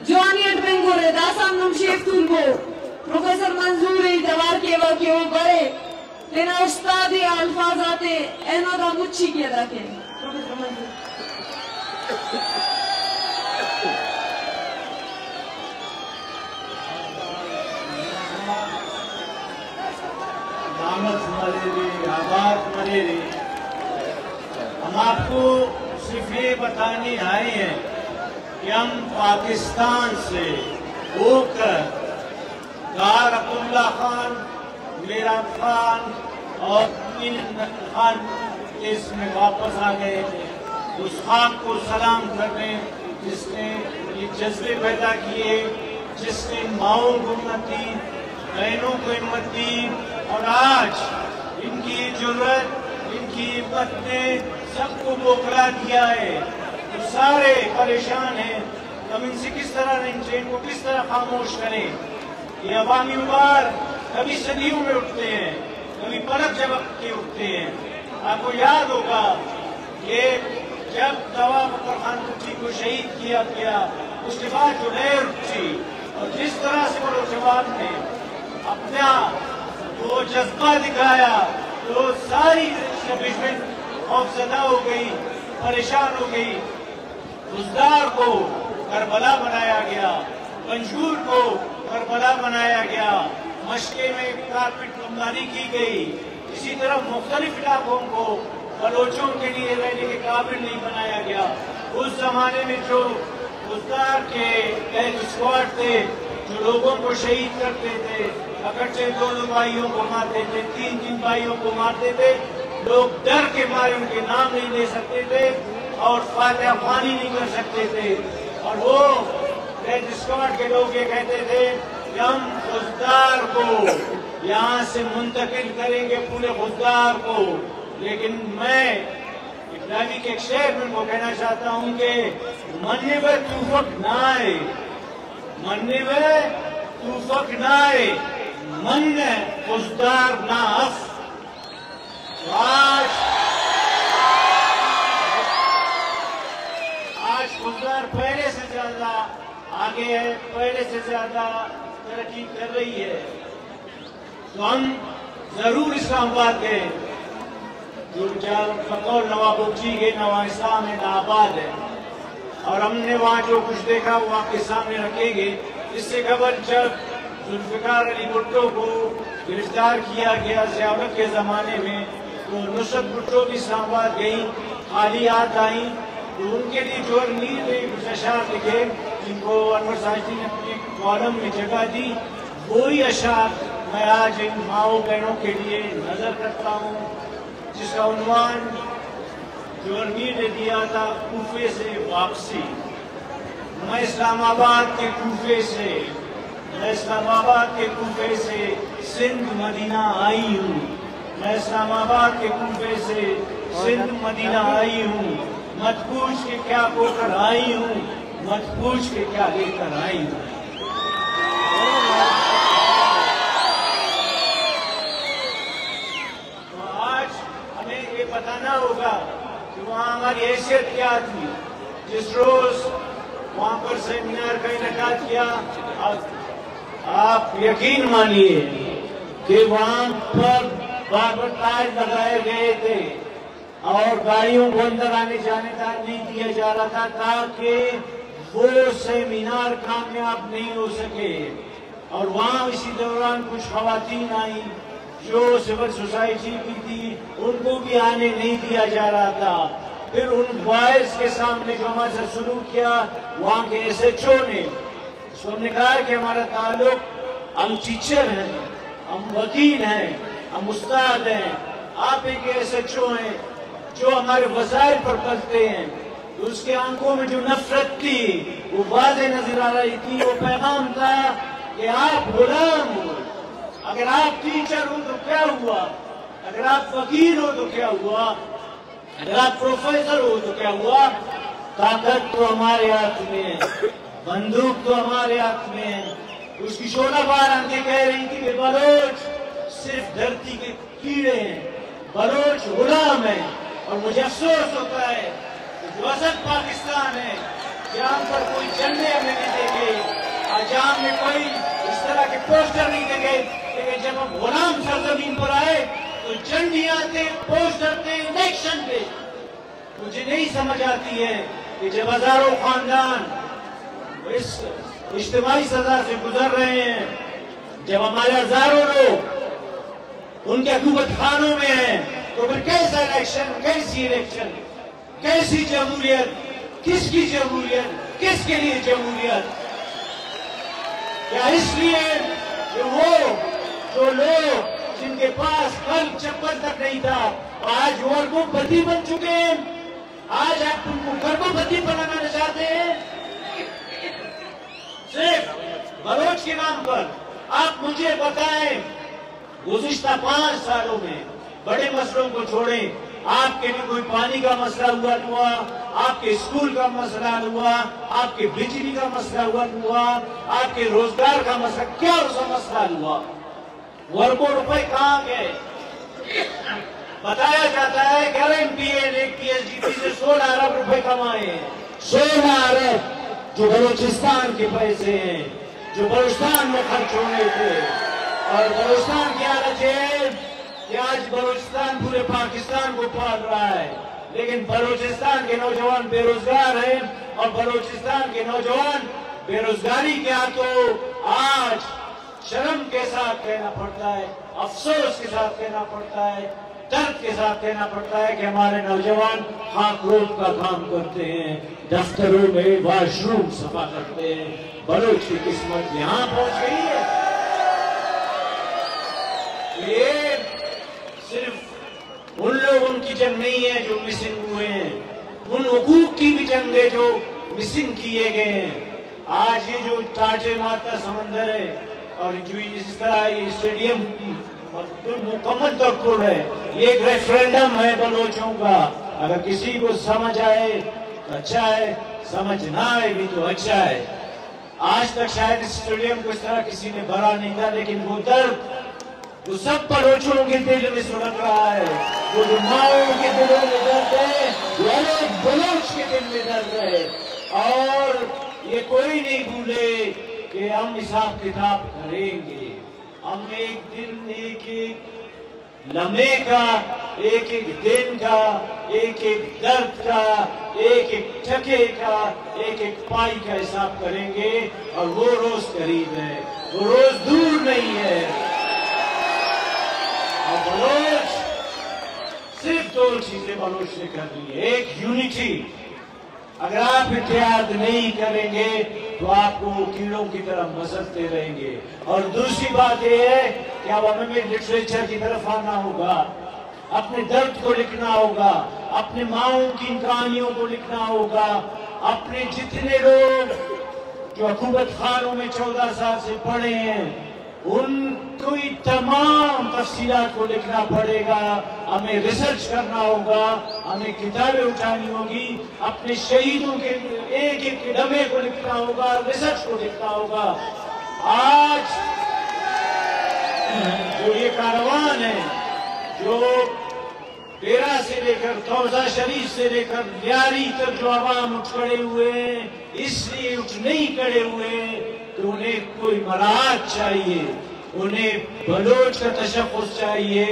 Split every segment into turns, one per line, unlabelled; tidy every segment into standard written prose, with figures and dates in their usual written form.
جوانیت بنگوره داسام نم شیفتون بو پروفیسر منظوری دوار کے وہ بڑے لینا استاد الفاظات اینو دا مچھی کیا دا کے پروفیسر منظور
نامت مریری آباد مریری ہم آپ کو صرف یہ بتانی آئی ہیں کہ ہم پاکستان سے ہو کر دار عبداللہ خان میران خان اور خان اس میں واپس آ گئے تھے اس خاک کو سلام کرنے جس نے یہ جذبے پیدا کیے جس نے ماؤں کو ہمت دی بہنوں کو ہمت دی اور آج ان کی جرأت ان کی ہمت نے سب کو بوکھلا دیا ہے تو سارے پریشان ہیں ہم ان سے کس طرح ان کو کس طرح خاموش کریں یہ عوامی ابھار کبھی صدیوں میں اٹھتے ہیں کبھی پلک جھپک کے اٹھتے ہیں آپ کو یاد ہوگا کہ جب دوا بکر خان کٹھی کو شہید کیا گیا اس کے بعد جو لہر اٹھی اور جس طرح سے نوجوان نے اپنا وہ جذبہ دکھایا تو ساری اسٹیبلشمنٹ خوفزدہ ہو گئی پریشان ہو گئی بزدار کو کربلا بنایا گیا پنجور کو کربلا بنایا گیا مشقے میں کارپٹ بمباری کی گئی اسی طرح مختلف علاقوں کو بلوچوں کے لیے رہنے کے قابل نہیں بنایا گیا اس زمانے میں جو بزدار کے اسکواڈ تھے جو لوگوں کو شہید کرتے تھے اکٹھے دو بھائیوں کو مارتے تھے تین بھائیوں کو مارتے تھے لوگ ڈر کے مارے ان کے نام نہیں لے سکتے تھے اور فاتحہ خوانی نہیں کر سکتے تھے اور وہ ریڈ اسکواڈ کے لوگ یہ کہتے تھے کہ ہم بزدار کو یہاں سے منتقل کریں گے پورے بزدار کو لیکن میں ابراہیمی کے ایک شعر میں کو کہنا چاہتا ہوں کہ مننے میں توفق نہ آئے مننے میں توفق نہ آئے من بزدار نہ اف آج بزدار پہلے سے زیادہ آگے ہے پہلے سے زیادہ ترقی کر رہی ہے تو ہم ضرور اسلام آباد گئے جو بقول نواب بخشی کے نواں اسلام ہے آباد ہے اور ہم نے وہاں جو کچھ دیکھا وہ آپ کے سامنے رکھیں گے اس سے قبل جب ذوالفقار علی بھٹو کو گرفتار کیا گیا ضیاءالحق کے زمانے میں تو نصرت بھٹو بھی اسلام آباد گئی خالی ہاتھ آئیں تو ان کے لیے جو میر نے کچھ اشعار لکھے جن کو انور ساجدی نے اپنے کالم میں جگہ دی وہی اشعار میں آج ان ماؤں بہنوں کے لیے نظر کرتا ہوں جس کا عنوان جو امیر نے دیا تھا کوفے سے واپسی میں اسلام آباد کے کوفے سے میں اسلام آباد کے کوفے سے سندھ مدینہ آئی ہوں میں اسلام آباد کے کوفے سے سندھ مدینہ آئی ہوں مت پوچھ کے کیا ہو کر آئی ہوں مت پوچھ کے کیا لے کر آئی ہوں تو آج ہمیں یہ بتانا ہوگا کہ وہاں ہماری حیثیت کیا تھی جس روز وہاں پر سیمینار کا انعقاد کیا آپ یقین مانیے کہ وہاں پر بار تاج لگائے گئے تھے اور گاڑیوں کو اندر آنے جانے تک نہیں دیا جا رہا تھا تاکہ وہ سیمینار کامیاب نہیں ہو سکے اور وہاں اسی دوران کچھ خواتین آئیں جو سول سوسائٹی کی تھی ان کو بھی آنے نہیں دیا جا رہا تھا پھر ان بوائز کے سامنے جو ہمارے سے سلوک کیا وہاں کے ایس ایچ او نے اس کو ہم نے کہا کہ ہمارا تعلق ہم ٹیچر ہیں ہم وکیل ہیں ہم استاد ہیں آپ ایک ایس ایچ او ہیں جو ہمارے وسائل پر پلتے ہیں اس کے آنکھوں میں جو نفرت تھی وہ واضح نظر آ رہی تھی وہ پیغام تھا کہ آپ غلام ہو اگر آپ ٹیچر ہو تو کیا ہوا اگر آپ وکیل ہو تو کیا ہوا اگر آپ پروفیسر ہو تو کیا ہوا طاقت تو ہمارے ہاتھ میں ہے بندوق تو ہمارے ہاتھ میں ہے اس کی شعلہ بار آنکھیں کہہ رہی تھی کہ بلوچ صرف دھرتی کے کیڑے ہیں بلوچ غلام ہیں اور مجھے افسوس ہوتا ہے کہ جو اصل پاکستان ہے جہاں پر کوئی جھنڈے ہمیں نہیں دیکھے ہمیں کوئی اس طرح کے پوسٹر نہیں دیکھے، لیکن جب ہم غلام سرزمین پر آئے تو جھنڈیاں تھے، پوسٹر تھے، الیکشن تھے. مجھے نہیں سمجھ آتی ہے کہ جب ہزاروں خاندان اس اجتماعی سزا سے گزر رہے ہیں، جب ہمارے ہزاروں لوگ ان کے حکومت خانوں میں ہیں، تو پھر کیسا الیکشن، کیسی الیکشن، کیسی جمہوریت، کس کی جمہوریت، کس کے لیے جمہوریت؟ کیا اس لیے کہ وہ جو لوگ جن کے پاس کل چپل تک نہیں تھا آج وہ اربوں پتی بن چکے ہیں، آج آپ ان کو اربوں پتی بنانا چاہتے ہیں صرف بلوچ کے نام پر؟ آپ مجھے بتائیں گزشتہ 5 سالوں میں بڑے مسئلوں کو چھوڑیں، آپ کے بھی کوئی پانی کا مسئلہ ہوا، آپ کے اسکول کا مسئلہ ہوا، آپ کے بجلی کا مسئلہ ہوا، آپ کے روزگار کا مسئلہ، کیا اس کا مسئلہ ہوا؟ اربوں روپے کہاں گئے؟ بتایا جاتا ہے کہ ہر ایم پی اے نے پی ایس ڈی پی سے 16 ارب روپے کمائے ہیں. 16 ارب جو بلوچستان کے پیسے ہیں، جو بلوچستان میں خرچ ہونے تھے. اور بلوچستان کی حالت ہے کہ آج بلوچستان پورے پاکستان کو پال رہا ہے، لیکن بلوچستان کے نوجوان بے روزگار ہیں، اور بلوچستان کے نوجوان بے روزگاری کے ہاتھوں آج شرم کے ساتھ کہنا پڑتا ہے، افسوس کے ساتھ کہنا پڑتا ہے، درد کے ساتھ کہنا پڑتا ہے کہ ہمارے نوجوان خاک روب کا کام کرتے ہیں، دفتروں میں واش روم صفا کرتے ہیں. بلوچ کی قسمت یہاں پہنچ گئی ہے. یہ صرف ان لوگوں کی جنگ نہیں ہے جو مسنگ ہوئے ہیں، ان حقوق کی بھی جنگ ہے جو مسنگ کیے گئے ہیں. آج یہ جو ٹاٹے مارتا سمندر ہے اور جو اس طرح یہ اسٹیڈیم مکمل طور پر ہے، یہ ایک ریفرینڈم ہے بلوچوں کا. اگر کسی کو سمجھ آئے تو اچھا ہے، سمجھ نہ آئے بھی تو اچھا ہے. آج تک شاید اس اسٹیڈیم کو اس طرح کسی نے بھرا نہیں تھا، لیکن وہ درد وہ سب بلوچوں کے دل میں سلگ رہا ہے. وہ جو ماؤں کے دلوں میں درد ہے وہ الگ بلوچ کے دل میں درد ہے. اور یہ کوئی نہیں بھولے کہ ہم حساب کتاب کریں گے. ہم ایک دن ایک ایک لمحے کا، ایک ایک دن کا، ایک ایک درد کا، ایک ایک ٹکے کا، ایک ایک پائی کا حساب کریں گے. اور وہ روز قریب ہے، وہ روز دور نہیں ہے. اور بلوچ صرف 2 چیزیں بلوچ نے کر لی ہے. ایک یونٹی. اگر آپ اتحاد نہیں کریں گے تو آپ کو کیڑوں کی طرح مسلتے رہیں گے. اور دوسری بات یہ ہے کہ اب ہمیں لٹریچر کی طرف آنا ہوگا، اپنے درد کو لکھنا ہوگا، اپنے ماؤں کی کہانیوں کو لکھنا ہوگا، اپنے جتنے لوگ جو حکومت خانوں میں 14 سال سے پڑے ہیں ان کوئی تمام تفصیلات کو لکھنا پڑے گا. ہمیں ریسرچ کرنا ہوگا، ہمیں کتابیں اٹھانی ہوگی، اپنے شہیدوں کے ایک ایک لمحے کو لکھنا ہوگا، ریسرچ کو لکھنا ہوگا. آج جو یہ کاروان ہے جو ڈیرہ سے لے کر توزہ شریف سے لے کر لیاری تک جو عوام اٹھ کھڑے ہوئے ہیں، اس لیے اٹھ نہیں کھڑے ہوئے ہیں کہ انہیں کوئی مراحت چاہیے، انہیں بلوچ کا تشخص چاہیے،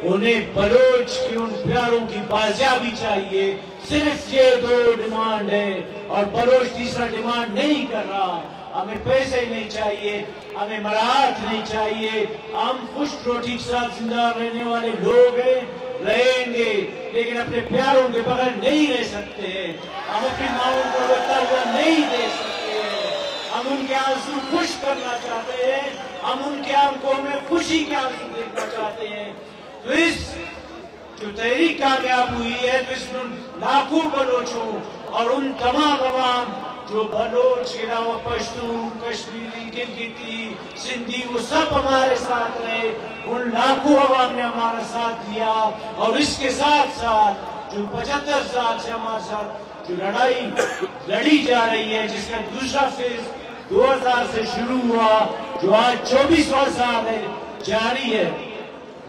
انہیں بلوچ کی ان پیاروں کی بازیابی چاہیے. صرف یہ 2 ڈیمانڈ ہے اور بلوچ تیسرا ڈیمانڈ نہیں کر رہا. ہمیں پیسے نہیں چاہیے، ہمیں مراحت نہیں چاہیے. ہم خوش روٹی کے ساتھ زندہ رہنے والے لوگ ہیں، رہیں گے، لیکن اپنے پیاروں کے بغیر نہیں رہ سکتے. ہم اپنی ماؤں کو روتا ہوا نہیں دے سکتے. ہم ان کے آنسو خوش کرنا چاہتے ہیں، ہم ان کے آنکھوں میں خوشی کے آنسو دیکھنا چاہتے ہیں. تو اس جو تحریک کامیاب ہوئی ہے تو اس میں لاکھوں بلوچوں اور ان تمام عوام جو بلوچ کے علاوہ پشتون، کشمیری، گلگتی، سندھی وہ سب ہمارے ساتھ رہے. ان لاکھوں عوام نے ہمارا ساتھ دیا. اور اس کے ساتھ ساتھ جو 75 سال سے ہمارے ساتھ جو لڑائی لڑی جا رہی ہے، جس کا دوسرا فیز 2000 سے شروع ہوا، جو آج 24واں سال ہے جاری ہے،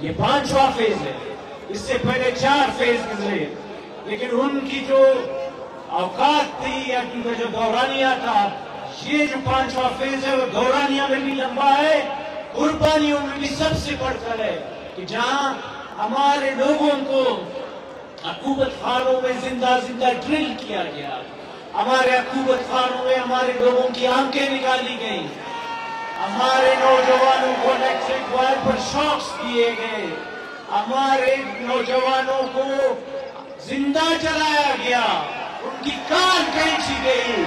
یہ 5واں فیز ہے. اس سے پہلے 4 فیز گزرے، لیکن ان کی جو اوقات تھی یا ان کا جو دورانیہ تھا یہ جو 5واں فیز ہے وہ دورانیہ میں بھی لمبا ہے، قربانیوں میں بھی سب سے بڑھ کر ہے، کہ جہاں ہمارے لوگوں کو حکومت خانوں میں زندہ ڈرل کیا گیا، ہمارے حکومت خانوں میں ہمارے لوگوں کی آنکھیں نکالی گئی، ہمارے نوجوانوں کو الیکٹرک وائر پر شاکس دیے گئے، ہمارے نوجوانوں کو زندہ جلایا گیا، ان کی کان کھینچی گئی۔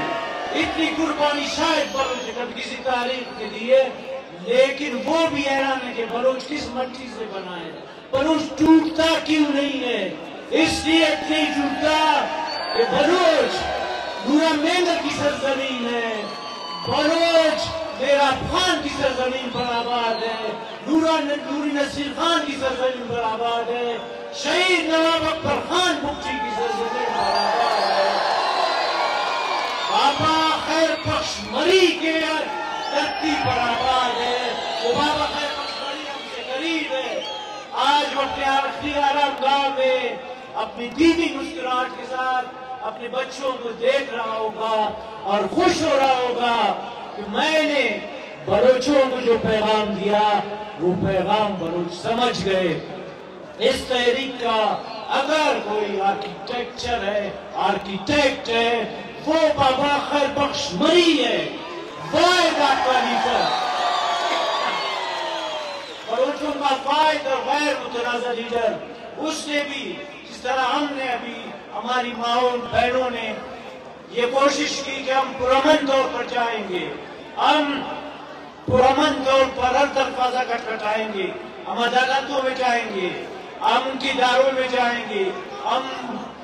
اتنی قربانی شاید بلوچ کبھی کسی تاریخ کے لیے، لیکن وہ بھی حیران ہے کہ بلوچ کس مٹی سے بنا ہے، بلوچ ٹوٹتا کیوں نہیں ہے؟ اس لیے نہیں ٹوٹتا کہ بلوچ نورا مینگر کی سرزمین ہے، بلوچ میرا خان کی سرزمین پر آباد ہے، نوری نصیر خان کی سرزمین پر آباد ہے، شہید نواب اکبر خان بگٹی کی سرزمین پر آباد ہے، بابا خیر بخش مری کے دھرتی پر آباد ہے، وہ بابا خیر بخش مری ہم سے قریب ہے۔ آج وہ اپنے آخری آرام گاہ میں اپنی دیدی مسکراہٹ کے ساتھ اپنے بچوں کو دیکھ رہا ہوگا اور خوش ہو رہا ہوگا کہ میں نے بلوچوں کو جو پیغام دیا وہ پیغام بلوچ سمجھ گئے۔ اس تحریک کا اگر کوئی آرکیٹیکٹ ہے وہ بابا خیر بخش مری ہے، واحد خلیفہ، بلوچوں کا واحد اور غیر متنازع لیڈر۔ اس نے بھی جس طرح ہم نے ابھی ہماری ماؤں بہنوں نے یہ کوشش کی کہ ہم پرامن طور پر جائیں گے، ہم پرامن طور پر ہر دروازہ کھٹکھٹائیں گے، ہم عدالتوں میں جائیں گے، ہم ان کی اداروں میں جائیں گے، ہم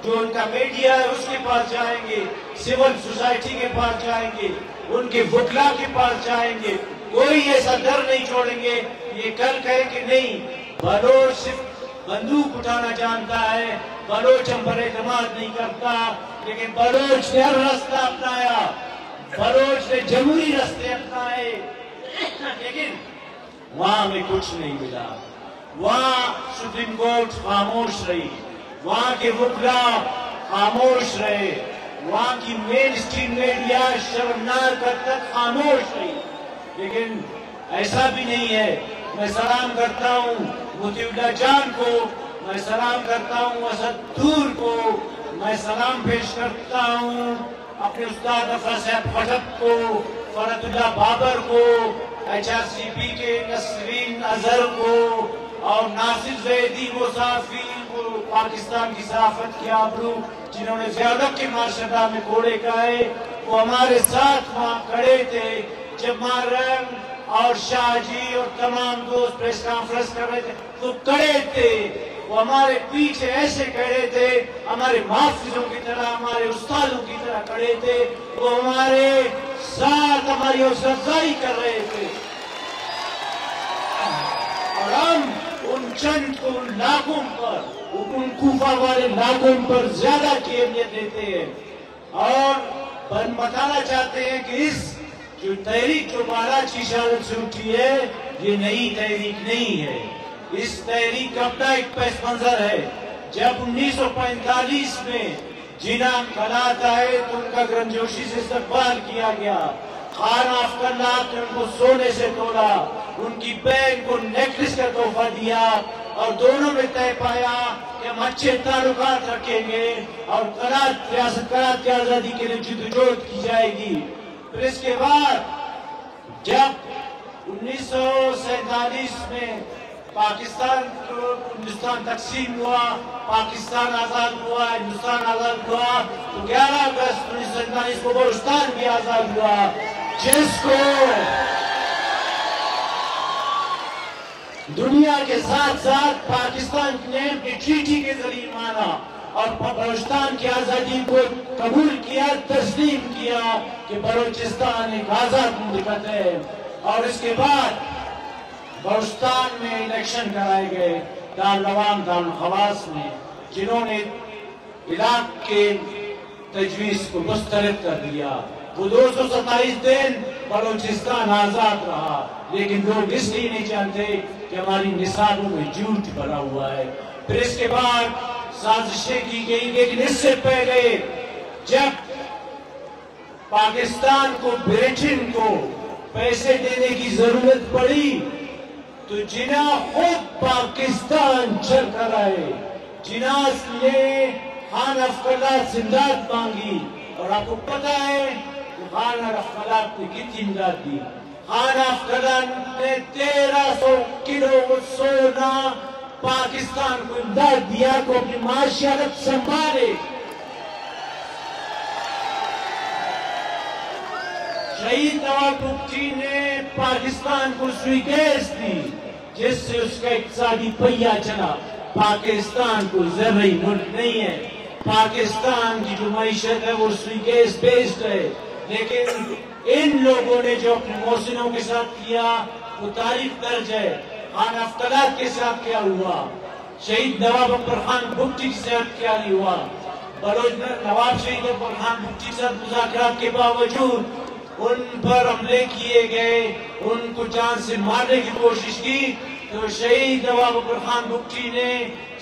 جو ان کا میڈیا ہے اس کے پاس جائیں گے، سول سوسائٹی کے پاس جائیں گے، ان کے وکلا کے پاس جائیں گے، کوئی ایسا ڈر نہیں چھوڑیں گے یہ کل کہے کہ نہیں بلوچ صرف بندوق اٹھانا جانتا ہے، بلوچ ہم پر اعتماد نہیں کرتا، لیکن بلوچ نے ہر راستہ اپنایا، بلوچ نے جمہوری راستے اپنائے، لیکن وہاں میں کچھ نہیں ملا، وہاں سپریم کورٹ خاموش رہی، وہاں کے وکلا خاموش رہے، وہاں کی مین اسٹریم میڈیا شرمناک حد تک خاموش رہی، لیکن ایسا بھی نہیں ہے۔ میں سلام کرتا ہوں مفتی اللہ جان کو، میں سلام کرتا ہوں اسد دور کو، میں سلام پیش کرتا ہوں اپنے استاد افضل صاحب خٹک کو، فرحت اللہ بابر کو، HRCP کے نسرین اظہر کو اور ناصر زیدی وہ صحافی وہ پاکستان کی صحافت کے آبرو جنہوں نے زیادہ کے مارشدہ میں کوڑے کھائے، وہ ہمارے ساتھ وہاں کھڑے تھے جب مارنگ اور شاہ جی اور تمام دوست پریس کانفرنس کر رہے تھے، وہ کھڑے تھے، وہ ہمارے پیچھے ایسے کھڑے تھے، ہمارے محافظوں کی طرح، ہمارے استادوں کی طرح کھڑے تھے، وہ ہمارے ساتھ ہماری حوصلہ افزائی کر رہے تھے، اور ہم ان چند کو لاکھوں پر، ان کوفہ والے لاکھوں پر زیادہ کی اہمیت دیتے ہیں، اور بتانا چاہتے ہیں کہ اس جو تحریک جو مہاراج کی شہادت سے اٹھی ہے یہ نئی تحریک نہیں ہے، اس تحریک کا اپنا ایک پس منظر ہے۔ جب 1945 میں جناح انقلاب آئے تو ان کا گرمجوشی سے استقبال کیا گیا، خان افغان نے ان کو سونے سے تولا، ان کی بہن کو نیکلس کا تحفہ دیا، اور دونوں میں طے پایا کہ ہم اچھے تعلقات رکھیں گے اور ریاست کرات کی آزادی کے لیے جدوجہد کی جائے گی۔ پھر اس کے بعد جب 1947 میں ہندوستان تقسیم ہوا، پاکستان آزاد ہوا، ہندوستان آزاد ہوا، تو 11 اگست 1947 کو بلوچستان بھی آزاد ہوا، جس کو دنیا کے ساتھ ساتھ پاکستان نے اپنی ٹریٹی کے ذریعے مانا اور بلوچستان کی آزادی کو قبول کیا، تسلیم کیا کہ بلوچستان ایک آزاد مملکت ہے، اور اس کے بعد بلوچستان میں الیکشن کرائے گئے دارالعوام دارالخواص میں، جنہوں نے عراق کے تجویز کو مسترد کر دیا۔ وہ 227 دن بلوچستان آزاد رہا، لیکن لوگ اس لیے نہیں جانتے کہ ہماری نصابوں میں جھوٹ بھرا ہوا ہے۔ پھر اس کے بعد سازشیں کی گئی، لیکن اس سے پہلے جب پاکستان کو برٹن کو پیسے دینے کی ضرورت پڑی تو جناح خود پاکستان چل کر آئے. جناح نے خان افقلات سے امداد مانگی اور آپ کو پتا ہے کہ خان افقلات نے کتنی امداد دی. خان افقلات نے 1300 کلو سونا پاکستان کو امداد دیا کو اپنی معاشی حالت سنبھالے. شہید نواب بگٹی نے پاکستان کو سوئی گیس دی جس سے اس کا اقتصادی پہیہ چلا. پاکستان کو زرعی ملک نہیں ہے. پاکستان کی جو معیشت ہے وہ سوئی گیس بیسڈ ہے. لیکن ان لوگوں نے جو اپنے محسنوں کے ساتھ کیا وہ تاریخ درج ہے. خان افقلات کے ساتھ کیا ہوا, شہید نواب اکبر خان بگٹی کے ساتھ کیا نہیں ہوا. بلوچ نواب شہید اکبر خان بگٹی کے ساتھ مذاکرات کے باوجود ان پر حملے کیے گئے, ان کو جان سے مارنے کی کوشش کی. تو شہید نواب اکبر خان بگٹی نے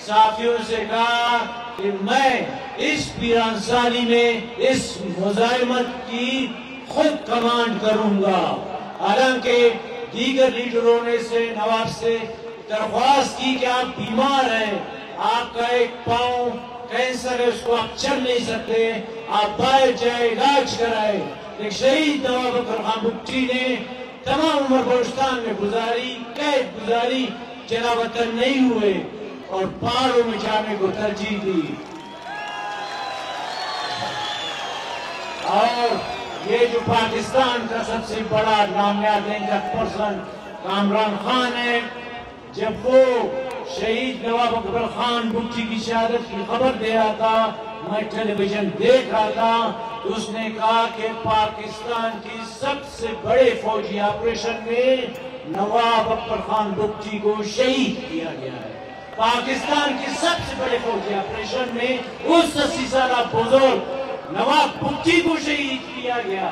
صحافیوں سے کہا کہ میں اس پیران سالی میں اس مزاحمت کی خود کمانڈ کروں گا. حالانکہ دیگر لیڈروں نے نواب سے درخواست کی کہ آپ بیمار ہیں, آپ کا ایک پاؤں کینسر ہے, اس کو آپ چل نہیں سکتے, آپ باہر جائیں علاج کرائیں. ایک شہید نواب اکبر خان بگٹی نے تمام عمر بلوچستان میں گزاری, قید گزاری, جلا وطن نہیں ہوئے اور پہاڑوں میں جانے کو ترجیح دی. اور یہ جو پاکستان کا سب سے بڑا نامیات پرسن کامران خان ہے, جب وہ شہید نواب اکبر خان بگٹی کی شہادت کی خبر دے رہا تھا, میں ٹیلی ویژن دیکھ رہا تھا, تو اس نے کہا کہ پاکستان کی سب سے بڑے فوجی آپریشن میں نواب اکبر خان بگٹی کو شہید کیا گیا ہے. پاکستان کی سب سے بڑے فوجی آپریشن میں اس 80 سالہ بزرگ نواب بگٹی کو شہید کیا گیا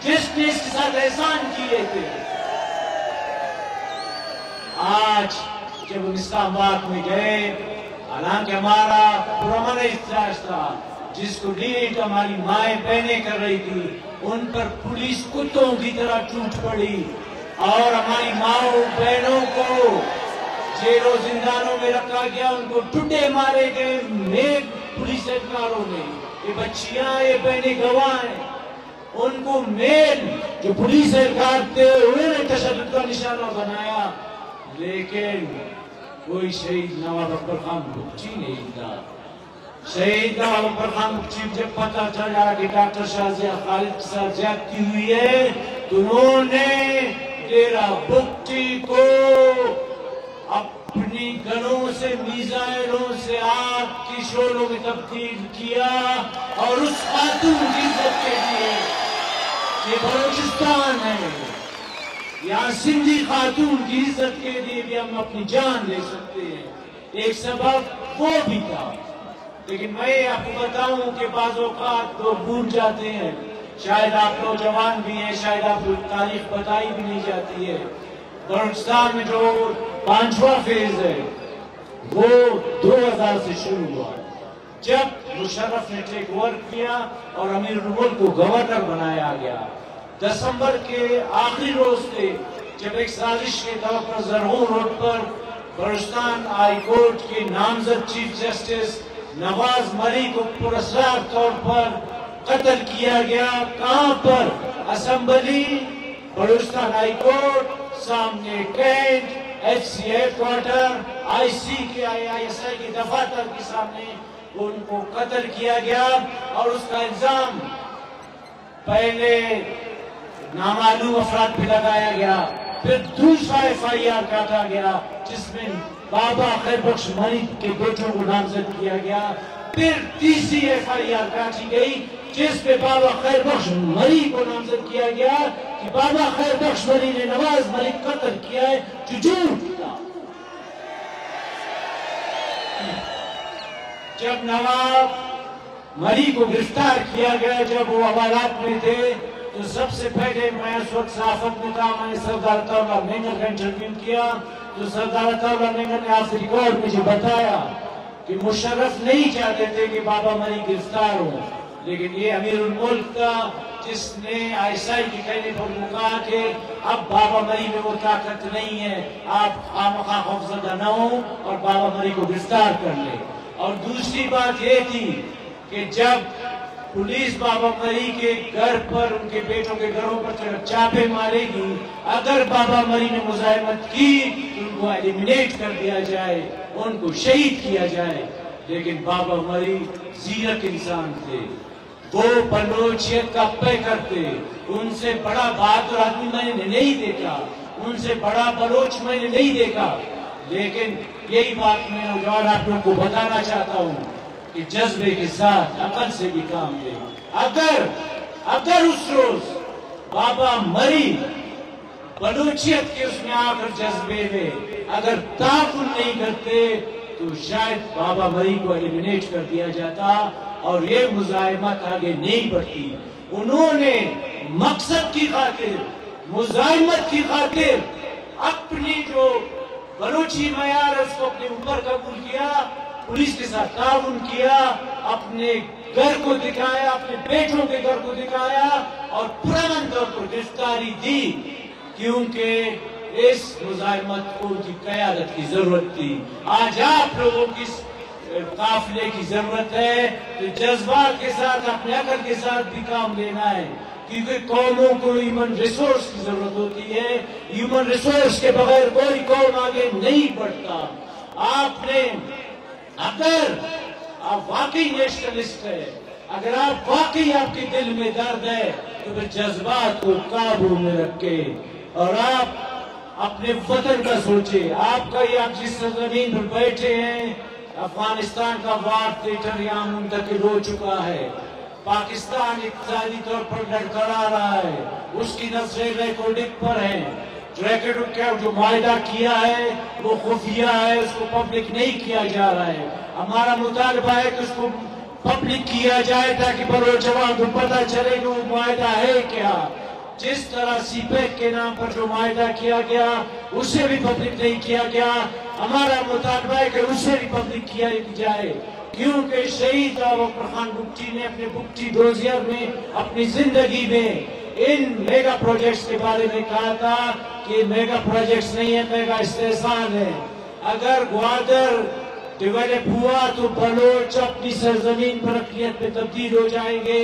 جس نے اس کے ساتھ احسان کیے تھے. آج جب ہم اسلام آباد میں گئے, حالانکہ ہمارا پرامن احتجاج تھا جس کو لیڈ ہماری مائیں بہنیں کر رہی تھی, ان پر پولیس کتوں کی طرح ٹوٹ پڑی اور ہماری ماؤں بہنوں کو جیلوں زندانوں میں رکھا گیا, ان کو ٹوٹے مارے گئے نیک پولیس اہلکاروں نے. یہ بچیاں, یہ بہنیں گواہ ہیں, ان کو میل جو پولیس اہلکار تھے انہوں نے تشدد کا نشانہ بنایا. لیکن کوئی شہید نواب اکبر خان بگٹی نہیں تھا. شہید نواب اکبر خان بگٹی جب پتہ چلا کہ ڈاکٹر شاہ زیاں خالد کے ساتھ زیادتی ہوئی ہے تو انہوں نے ڈیرہ بگٹی کو اپنی گنوں سے, میزائلوں سے آگ کی شعلوں میں تبدیل کیا اور اس خاتون کی عزت کے لیے, یہ بلوچستان ہے, یہاں سندھی خاتون کی عزت کے لیے بھی ہم اپنی جان لے سکتے ہیں. ایک سبب وہ بھی تھا. لیکن میں آپ کو بتاؤں کہ بعض اوقات لوگ بھول جاتے ہیں, شاید آپ نوجوان بھی ہیں, شاید آپ کو تاریخ بتائی بھی نہیں جاتی ہے. بلوچستان میں جو 5واں فیز ہے وہ 2000 سے شروع ہوا جب مشرف نے ٹیک اوور کیا اور امیر الملک کو گورنر بنایا گیا. دسمبر کے آخری روز تھے جب ایک سازش کے طور پر زرغون روڈ پر بلوچستان ہائی کورٹ کے نامزد چیف جسٹس نواز مری کو پراسرار طور پر قتل کیا گیا. کہاں پر؟ اسمبلی, بلوچستان ہائی کورٹ, سامنے cantt, H C headquarter, آئی سی کے ISI کے دفاتر کے سامنے ان کو قتل کیا گیا. اور اس کا الزام پہلے نامعلوم افراد پہ لگایا گیا, پھر دوسرا FIR کاٹا گیا جس میں بابا خیر بخش مری کے بیٹوں کو نامزد کیا گیا, پھر تیسری FIR کاٹی گئی جس پہ بابا خیر بخش مری کو نامزد کیا گیا کہ بابا خیر بخش مری نے نواز مری قتل کیا ہے, جو جھوٹ تھا. جب نواب مری کو گرفتار کیا گیا, جب وہ حوالات میں تھے, تو سب سے پہلے میں اس وقت صحافت میں تھا, میں نے سردار عطاءاللہ مینگر کا انٹرویو کیا, تو سردار عطاءاللہ مینگر نے آف ریکارڈ مجھے بتایا کہ مشرف نہیں چاہتے تھے کہ بابا مری گرفتار ہوں, لیکن یہ امیر الملک تھا جس نے ISI کے کہنے پر وہ کہا کہ اب بابا مری میں وہ طاقت نہیں ہے، آپ خامخواہ خوفزدہ نہ ہوں اور بابا مری کو گرفتار کر لیں۔ اور دوسری بات یہ تھی کہ جب پولیس بابا مری کے گھر پر، ان کے بیٹوں کے گھروں پر چاپے مارے گی، اگر بابا مری نے مزاحمت کی تو ان کو ایلیمینیٹ کر دیا جائے، ان کو شہید کیا جائے۔ لیکن بابا مری زیرک انسان تھے، وہ بلوچیت کا پے کرتے، ان سے بڑا بہادر آدمی میں نے نہیں دیکھا، ان سے بڑا بلوچ میں نے نہیں دیکھا۔ لیکن یہی بات میں نوجوان آپ لوگوں کو بتانا چاہتا ہوں کہ جذبے کے ساتھ عقل سے بھی کام لے۔ اگر اس روز بابا مری بلوچیت کے اس میں آ کر جذبے میں اگر تعاون نہیں کرتے تو شاید بابا مری کو ایلیمینیٹ کر دیا جاتا اور یہ مزاحمت آگے نہیں بڑھتی۔ انہوں نے مقصد کی خاطر، مزاحمت کی خاطر اپنی جو بلوچی معیار اس کو اپنے اوپر قبول کیا، پولیس کے ساتھ تعاون کیا، اپنے گھر کو دکھایا، اپنے بیٹوں کے گھر کو دکھایا اور پرامن طور پر گرفتاری دی، کیونکہ اس مزاحمت کو کی قیادت کی ضرورت تھی۔ آج آپ لوگوں کی قافلے کی ضرورت ہے تو جذبات کے ساتھ، اپنے عقل کے ساتھ بھی کام لینا ہے، کیونکہ قوموں کو ہیومن ریسورس کی ضرورت ہوتی ہے۔ ہیومن ریسورس کے بغیر کوئی قوم آگے نہیں بڑھتا۔ آپ نے، اگر آپ واقعی نیشنلسٹ ہے، اگر آپ واقعی آپ کے دل میں درد ہے تو پھر جذبات کو قابو میں رکھے اور آپ اپنے وطن کا سوچے۔ آپ کا یہ، آپ جس زمین پر بیٹھے ہیں، افغانستان کا وار تھیٹر یہاں منتقل ہو چکا ہے، پاکستان اقتصادی طور پر لڑکھڑا رہا ہے، اس کی نظریں ریکارڈنگ پر ہیں۔ ریکارڈنگ کا جو معاہدہ کیا ہے وہ خفیہ ہے، اس کو پبلک نہیں کیا جا رہا ہے۔ ہمارا مطالبہ ہے کہ اس کو پبلک کیا جائے تاکہ بلوچ عوام کو پتہ چلے کہ وہ معاہدہ ہے کیا۔ جس طرح سی پیک کے نام پر جو معاہدہ کیا گیا اسے بھی پبلک نہیں کیا گیا، ہمارا مطالبہ ہے کہ اسے بھی پبلک کیا جائے، کیونکہ شہید اکبر خان بگٹی نے اپنے بگٹی ڈوزیر میں اپنی زندگی میں ان میگا پروجیکٹس کے بارے میں کہا تھا کہ میگا پروجیکٹس نہیں ہے، میگا استحصال ہے۔ اگر گوادر ڈیویلپ ہوا تو بلوچ اپنی سرزمین پر اقلیت میں تبدیل ہو جائیں گے،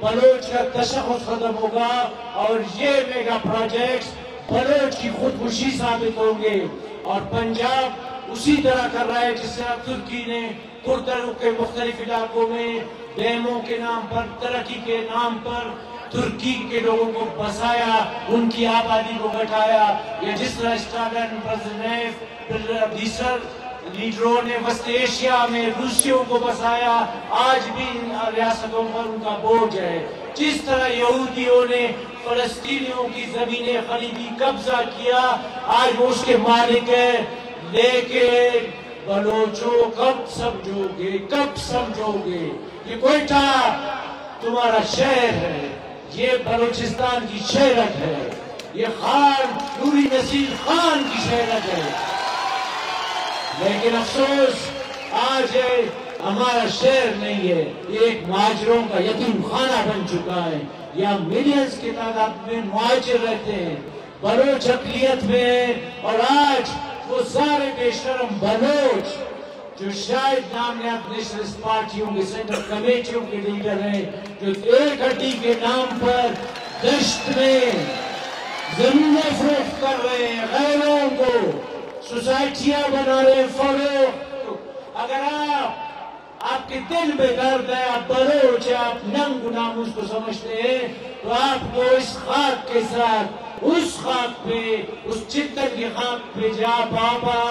بلوچ کا تشخص ختم ہوگا اور یہ میگا پروجیکٹس بلوچ کی خودکشی ثابت ہوں گے۔ اور پنجاب اسی طرح کر رہا ہے جس طرح ترکی نے کردوں کے مختلف علاقوں میں ڈیموں کے نام پر، ترقی کے نام پر ترکی کے لوگوں کو بسایا، ان کی آبادی کو گھٹایا، یا جس طرح اسٹالن، برزنیف، دیسر لیڈروں نے وسط ایشیا میں روسیوں کو بسایا، آج بھی ان ریاستوں پر ان کا بوجھ ہے۔ جس طرح یہودیوں نے فلسطینیوں کی زمینیں خلیجی قبضہ کیا، آج وہ اس کے مالک ہے، لیکن بلوچوں کب سمجھو گے، کب سمجھو گے؟ یہ کوئٹہ تمہارا شہر ہے، یہ بلوچستان کی شہرت ہے، یہ خان نوری نصیر خان کی شہرت ہے، لیکن افسوس آج ہمارا شہر نہیں ہے، یہ ایک مہاجروں کا یتیم خانہ بن چکا ہے۔ یہاں ملینز کی تعداد میں مہاجر رہتے ہیں، بلوچ اقلیت میں ہیں، اور آج وہ سارے بے شرم بلوچ جو شاید نام نہاد نیشنلسٹ پارٹیوں کے سینٹرل کمیٹیوں کے لیڈر ہیں، جو ایک ہڈی کے نام پر دشت میں زمینیں فروخت کر رہے ہیں، غیروں کو سوسائٹیاں بنا رہے ہیں فروخت۔ اگر آپ کے دل میں درد ہے، آپ بلوچ ہیں، آپ ننگ و ناموس کو سمجھتے ہیں، تو آپ کو اس خاک کے ساتھ، اس خاک پہ، اس چتن کی خاک پہ جا بابا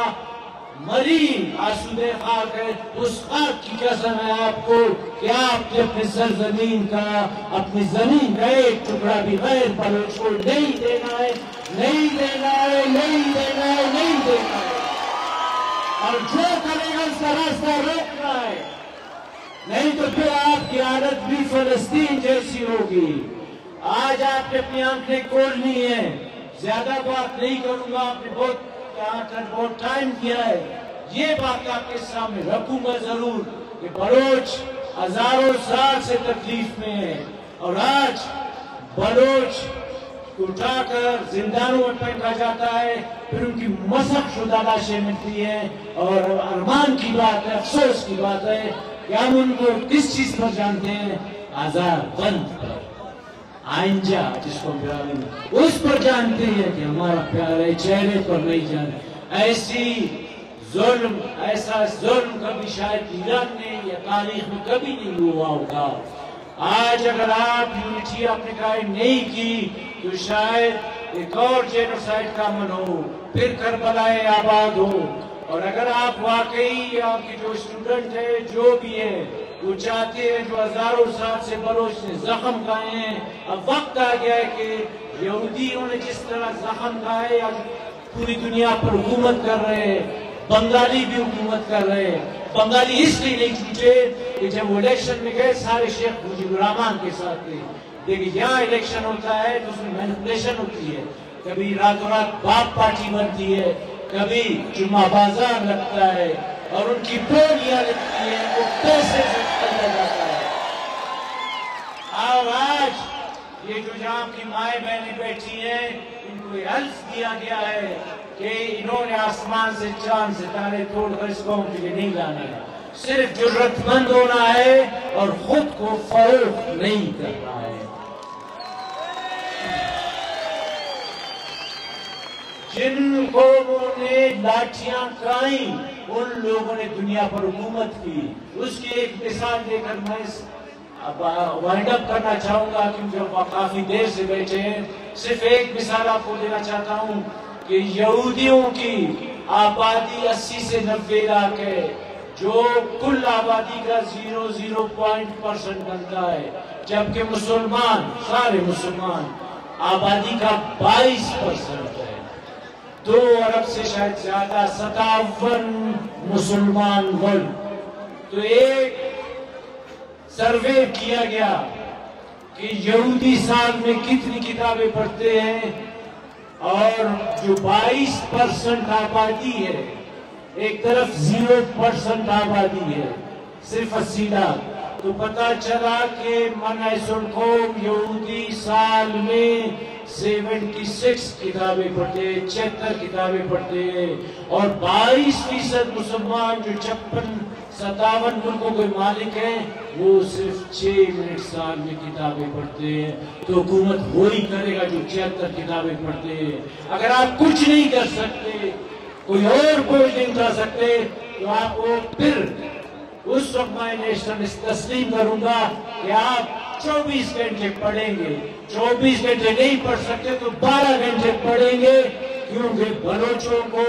مری آسودہ خاک ہے، اس خاک کی قسم ہے آپ کو کہ آپ نے اپنے سرزمین کا، اپنی زمین کا ایک ٹکڑا بھی غیر بلوچ کو نہیں دینا ہے، نہیں دینا ہے، نہیں دینا ہے، نہیں دینا ہے، اور جو کرے گا اس کا راستہ روکنا ہے، نہیں تو پھر آپ کی حالت بھی فلسطین جیسی ہوگی۔ آج آپ نے اپنی آنکھیں کھولنی ہے، زیادہ بات نہیں کروں گا، آپ نے بہت ٹائم کیا ہے، یہ بات آپ کے سامنے رکھوں گا ضرور کہ بلوچ ہزاروں سال سے تکلیف میں ہے، اور آج بلوچ اٹھا کر زندانوں میں پھینکا جاتا ہے، پھر ان کی مسخ شدہ لاشیں ملتی ہیں، اور ارمان کی بات ہے، افسوس کی بات ہے کہ ہم ان کو کس چیز پر جانتے ہیں؟ آزاد بند پر، آئنجا جس کو اس پر جانتے ہیں کہ ہمارا پیار ہے، چہرے پر نہیں جانتے۔ ایسا ظلم کبھی شاید ایران نے یا تاریخ میں کبھی نہیں ہوا ہوگا۔ آج اگر آپ یونٹی آپ نے قائم نہیں کی تو شاید ایک اور جینوسائیڈ کا عمل ہو، پھر کربلائے آباد ہو۔ اور اگر آپ واقعی آپ کے جو اسٹوڈنٹ ہے جو بھی ہے وہ چاہتے ہیں، جو ہزاروں سال سے بلوچ نے زخم کھائے ہیں، اب وقت آ گیا ہے کہ یہودیوں نے جس طرح زخم کھائے آج پوری دنیا پر حکومت کر رہے ہیں، بنگالی بھی حکومت کر رہے ہیں۔ بنگالی اس لیے نہیں جھوٹے کہ جب وہ الیکشن میں گئے سارے شیخ مجیب الرحمان کے ساتھ تھے، لیکن یہاں الیکشن ہوتا ہے تو اس میں مینپولیشن ہوتی ہے، کبھی راتوں رات باپ پارٹی بنتی ہے، کبھی جمعہ بازار لگتا ہے، اور ان کی پولیاں لگتی ہیں، وہ پیسے سے خریدا جاتا ہے۔ اور آج یہ جو جہاں کی مائیں بہنیں بیٹھی ہیں، ان کو یہ حلف دیا گیا ہے کہ انہوں نے آسمان سے چاند ستارے توڑ کر اس قوم کے لیے نہیں لانا ہے، صرف جرت مند ہونا ہے اور خود کو فروخت نہیں کرنا ہے۔ جن قوموں نے لاٹھیاں کھائیں ان لوگوں نے دنیا پر حکومت کی۔ اس کی ایک مثال دے کر میں وائنڈ اپ کرنا چاہوں گا، کیونکہ آپ کافی دیر سے بیٹھے ہیں۔ صرف ایک مثال آپ کو دینا چاہتا ہوں کہ یہودیوں کی آبادی 80 سے 90 لاکھ ہے، جو کل آبادی کا 0.0% بنتا ہے، جبکہ مسلمان، سارے مسلمان آبادی کا 22% ہے۔ 2 ارب سے شاید زیادہ، 57 مسلمان ملک۔ تو ایک سروے کیا گیا کہ یہودی سال میں کتنی کتابیں پڑھتے ہیں، اور جو 22% آبادی ہے، ایک طرف 0% آبادی ہے، صرف 80 لاکھ، تو پتہ چلا کہ منعش القوم یہودی سال میں 76 کتابیں پڑھتے ہیں، 76 کتابیں پڑھتے ہیں، اور 22% مسلمان جو 57 ملکوں کے مالک ہیں وہ صرف 6 منٹ سال میں کتابیں پڑھتے ہیں۔ تو حکومت وہی کرے گا جو 76 کتابیں پڑھتے ہیں۔ اگر آپ کچھ نہیں کر سکتے، کوئی اور بوجھ نہیں اٹھا سکتے، تو آپ کو پھر اس وقت میں نیشنلسٹ تسلیم کروں گا کہ آپ 24 گھنٹے پڑھیں گے۔ 24 گھنٹے نہیں پڑھ سکتے تو 12 گھنٹے پڑھیں گے، کیونکہ بلوچوں کو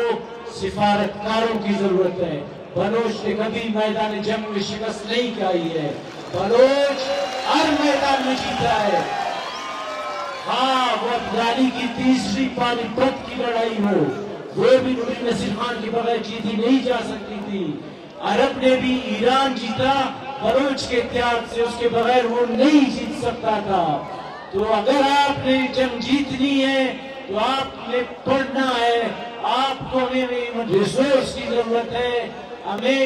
سفارتکاروں کی ضرورت ہے۔ بلوچ نے کبھی میدان جنگ میں شکست نہیں کھائی ہے، بلوچ ہر میدان میں جیتا ہے۔ ہاں، وہ افغانی کی تیسری پانی پت کی لڑائی ہو، وہ بھی نوری نصیر خان کے بغیر جیتی نہیں جا سکتی تھی۔ عرب نے بھی ایران جیتا بلوچ کے اتحاد سے، اس کے بغیر وہ نہیں جیت سکتا تھا۔ تو اگر آپ نے جنگ جیتنی ہے تو آپ نے پڑھنا ہے، آپ کو ہمیں ریسورس کی ضرورت ہے۔ ہمیں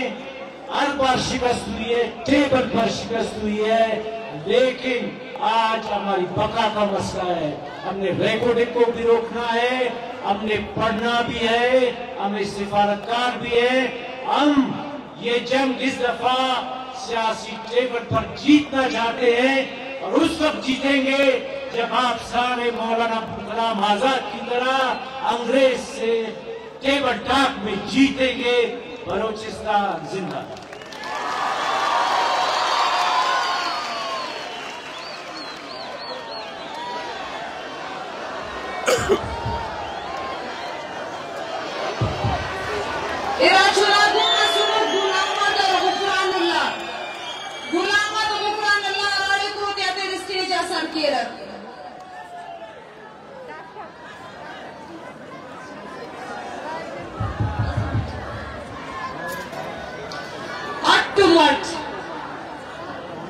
ہر بار شکست ہوئی ہے، ٹیبل پر شکست ہوئی ہے، لیکن آج ہماری بقا کا مسئلہ ہے۔ ہم نے ریکارڈنگ کو بھی روکنا ہے، ہم نے پڑھنا بھی ہے، ہمیں سفارتکار بھی ہے۔ ہم یہ جنگ اس دفعہ سیاسی ٹیبل پر جیتنا چاہتے ہیں، اور اس وقت جیتیں گے جب آپ سارے مولانا ابوالکلام آزاد کی طرح انگریز سے ٹیبل ٹاک میں جیتیں گے۔ بلوچستان زندہ۔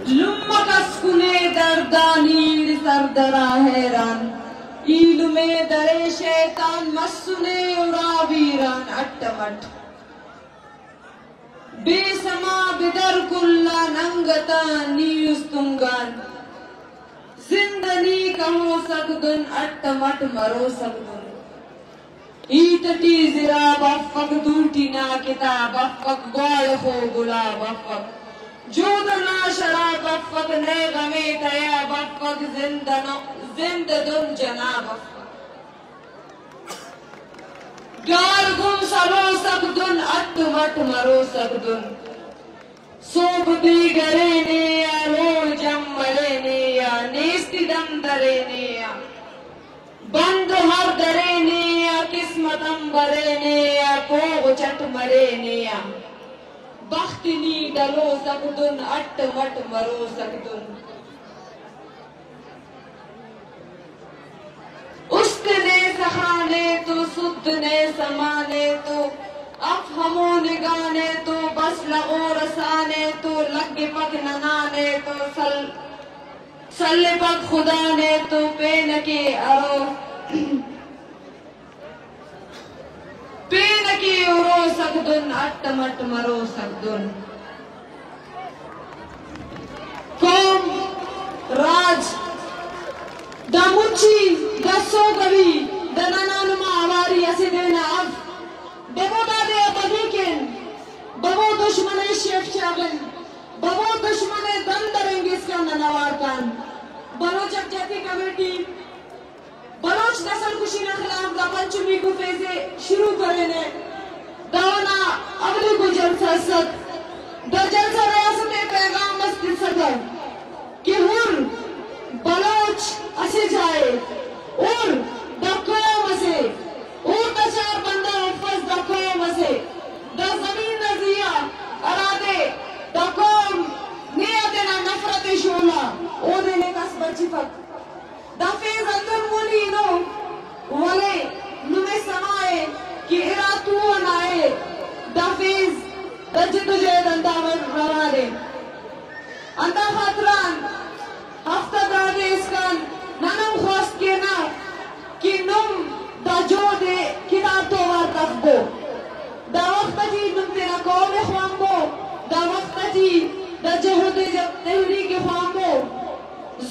لمکس کنے دردانی سردرا حیران، ایلم در شیطان مسنے اورا ویران اٹمٹ، بے سما بدر کلا ننگتا نیستنگان، زندنی کہو سکدن اٹمٹ مرو سکدن ایتٹی زرا بفق دوٹی نا کتاب بفق گوڑ خو گلا بفق جودنا شراب بفق نئے غمی تیا بفق زنددن جناب گار گم سلو سکدن اٹمٹ مرو سکدن صوب دیگرے نیا روڑ جملے نیا نیستی دم درے نیا بند ہر درے نیا قسمتم برے نیا پوغ چٹ مرے نیا بختنی ڈلو سکدن اٹ مٹ مرو سکدن اسکنے سخانے تو سدنے سمانے تو افہمو نگانے تو بس لغو رسانے تو لگ پک ننانے تو سل پک خدانے تو پینکی ارو پینکی ارو سکدن اٹمٹ مرو سکدن قوم راج دا مچی دا سوگوی دا ننانما آواری اسی دینا اب بابو دادے بدیکن بابو دشمن شیف چاگن بابو دشمن دندرنگیس کا ننوارکان بلوچ اکجاتی کمیٹی بلوچ نسل کشی نخلاف دا پنچمی کو فیزے شروع کرنے داونا اگلی کو جلسہ ست دا جلسہ ریاست پیغام مسجد صدر کہ ہر بلوچ اسے جائے اور دا قوم اسے اور دا چار بندہ حفظ دا قوم اسے دا زمین نزیہ ارادے دا قوم نیتنا نفرت شولا او دینے کس بچی فک دا فیض اندر مولی نو والے نمیں سمائے کہ اراتون آئے دا فیض دا جدو جہد اندامر روا دے اندہ خاطران ہفتہ دادے اس کان ننم خواست کے نا کہ نم دا جو دے کتاب تو وار تفگو دا وقت جی نم تینا قوم خوامبو دا وقت جی دا جہد تحریک خوامبو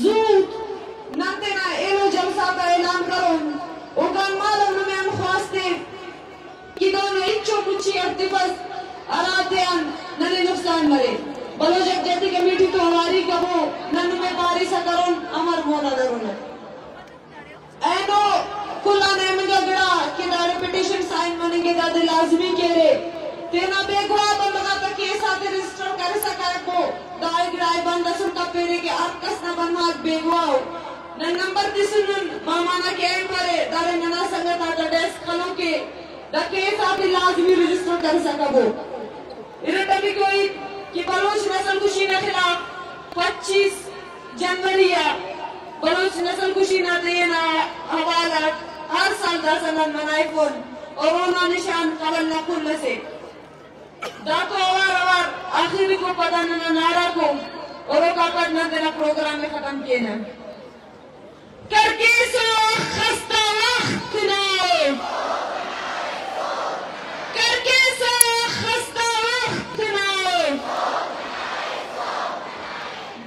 زود نم تینا ایلو جلسہ کا اعلان کروں اوکان مالو نمیں ہم خواستے کہ دونوں انچو مچھی ارتفاظ ارادیان ننے نقصان مرے بلوچ جیتی کمیٹی تو ہماری کبو ننو میں باری سا کرون امر مولا درون اینو کلا نیمگا گڑا کہ دا ریپیٹیشن سائن مننگے دا دے لازمی کہرے تینا بے گواہ بندگا تا کیسا تے رجسٹر کرے سکائے کو دا ایک رائے بندہ سنتا پیرے کے آپ کس نہ بنوات بے گواہ ہو نن نمبر تیسنن مامانا کہیں پرے دارے ننا سنگتا دا ڈیسک کلوں کے دا کیسا تے لازمی رجسٹر کرے سکا بو ارٹا بھی کوئی کہ بلوچ نسل کشی نہ خلاف 25 جنوری بلوچ نسل کشی نہ دینا حوالات ہر سال دا سنن منائی کن اور انہوں نشان قبل نقل سے دا کو اوار آخری کو پتا نارا کو اور کا پڑھنا دینا پروگرام میں ختم کینا کرکی سو خستہ وقت نائے کرکی سو خستہ وقت نائے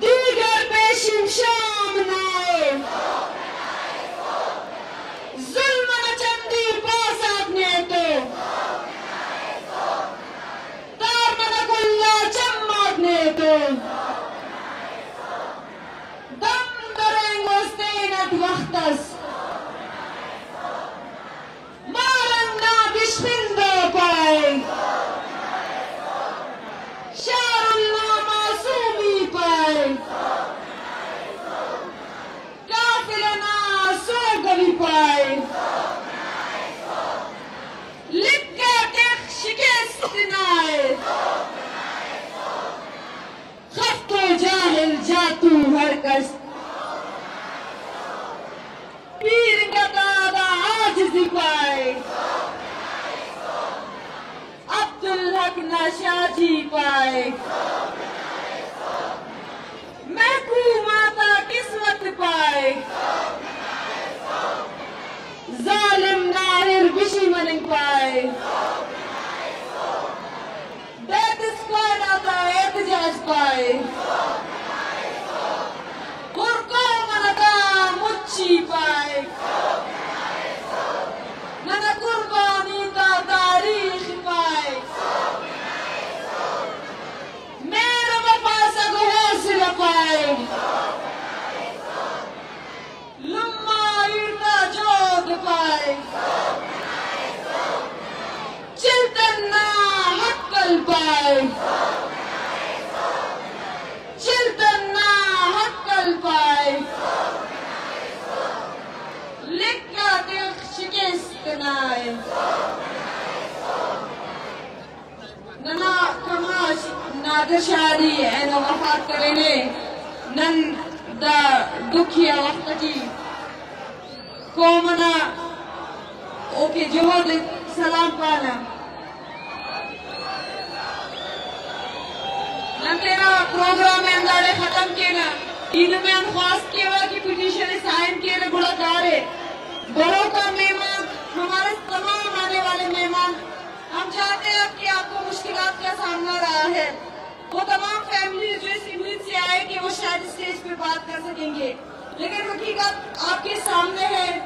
دیگر پیشن شام نائے ظلم چندی پاس آپنے تو تار منک اللہ چماتنے تو دم درنگ وستینت وقتس مارنگا بشپندہ پائے شار اللہ معصومی پائے کافلنا سوگوی پائے لکھا تک شکست نائے خفت و جاہل جاتو ہر کس پیر کا دادا عاجزی پائے عبدالحق ناشاجی پائے محکوماتا قسمت پائے ظالم ناہر بشی مننگ پائے دیت اسکوائن آتا احتجاج پائے قرقو منتا دموچی پائے نہ قربانی دا تاریخ پائے میرا وفا سگ حوصلہ پائے لما ایتا جود پائے چلتن نا حقل پائے چلتن نا حقل پائے لکھا دل شکست نائے ننا کماش نادر شادی ہے نا وفات کرنے نن دا دکھیا وقت کی کومنا اوکے جوہد سلام پانا نن تیرا پروگرام انداڑے ختم کینا اینو میں انخواست کیا کہ پیٹیشن سائن کینے بڑا دارے بڑوں کا مہمان ہمارے تمام آنے والے مہمان ہم چاہتے ہیں کہ آپ کو مشکلات کا سامنا رہا ہے وہ تمام فیملی جو اس امید سے آئے کہ وہ شاید اسٹیج پہ بات کر سکیں گے لیکن حقیقت آپ کے سامنے ہے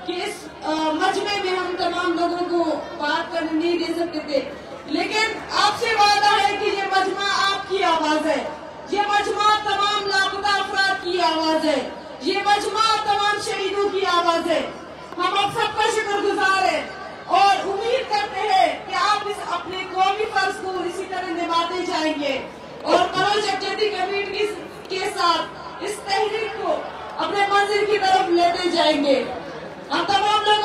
کہ اس مجمع میں ہم تمام لوگوں کو بات کرنے نہیں دے سکتے تھے لیکن آپ سے وعدہ ہے کہ یہ مجمع آپ کی آواز ہے یہ مجمع تمام لاپتہ افراد کی آواز ہے یہ مجمع تمام شہیدوں کی آواز ہے ہم آپ سب کا شکر گزار ہیں اور امید کرتے ہیں کہ آپ اس اپنے قومی فرض کو اسی طرح نبھاتے جائیں گے اور بلوچ یکجہتی کمیٹی کے ساتھ اس تحریک کو اپنے منزل کی طرف لیتے جائیں گے ہم تمام لوگ